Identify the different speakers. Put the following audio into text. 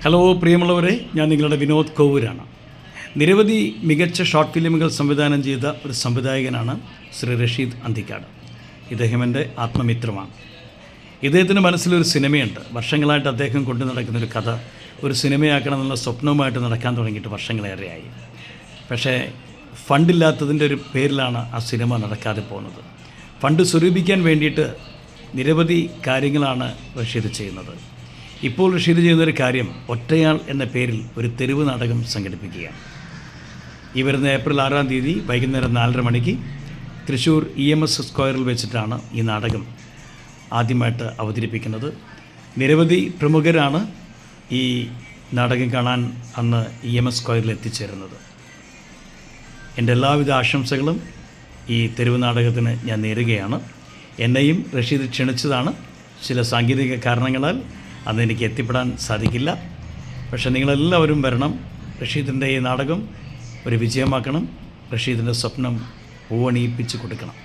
Speaker 1: Hello പ്രിയമുള്ളവരെ, ഞാൻ നിങ്ങളുടെ വിനോദ് കോവൂരാണ്. നിരവധി മികച്ച ഷോർട്ട് ഫിലിമുകൾ സംവിധാനം ചെയ്ത ഒരു സംവിധായകനാണ് ശ്രീ റഷീദ് അന്തിക്കാട്. ഇദ്ദേഹം എൻ്റെ ആത്മമിത്രമാണ്. ഇദ്ദേഹത്തിൻ്റെ മനസ്സിലൊരു സിനിമയുണ്ട്. വർഷങ്ങളായിട്ട് അദ്ദേഹം കൊണ്ടു നടക്കുന്നൊരു കഥ ഒരു സിനിമയാക്കണമെന്നുള്ള സ്വപ്നവുമായിട്ട് നടക്കാൻ തുടങ്ങിയിട്ട് വർഷങ്ങളേറെയായി. പക്ഷേ ഫണ്ടില്ലാത്തതിൻ്റെ ഒരു പേരിലാണ് ആ സിനിമ നടക്കാതെ പോകുന്നത്. ഫണ്ട് സ്വരൂപിക്കാൻ വേണ്ടിയിട്ട് നിരവധി കാര്യങ്ങളാണ് റഷീദ് ചെയ്യുന്നത്. ഇപ്പോൾ റഷീദ് ചെയ്യുന്നൊരു കാര്യം ഒറ്റയാൾ എന്ന പേരിൽ ഒരു തെരുവ് നാടകം സംഘടിപ്പിക്കുകയാണ്. ഈ വരുന്ന ഏപ്രിൽ 6-ാം തീയതി വൈകുന്നേരം 4:30 മണിക്ക് തൃശ്ശൂർ EMS സ്ക്വയറിൽ വെച്ചിട്ടാണ് ഈ നാടകം ആദ്യമായിട്ട് അവതരിപ്പിക്കുന്നത്. നിരവധി പ്രമുഖരാണ് ഈ നാടകം കാണാൻ അന്ന് EMS സ്ക്വയറിൽ എത്തിച്ചേരുന്നത്. എൻ്റെ എല്ലാവിധ ആശംസകളും ഈ തെരുവ് നാടകത്തിന് ഞാൻ നേരുകയാണ്. എന്നെയും റഷീദ് ക്ഷണിച്ചതാണ്. ചില സാങ്കേതിക കാരണങ്ങളാൽ അന്ന് എനിക്ക് എത്തിപ്പെടാൻ സാധിക്കില്ല. പക്ഷേ നിങ്ങളെല്ലാവരും വരണം. റഷീദിൻ്റെ ഈ നാടകം ഒരു വിജയമാക്കണം. റഷീദിൻ്റെ സ്വപ്നം പൂവണിയിപ്പിച്ച് കൊടുക്കണം.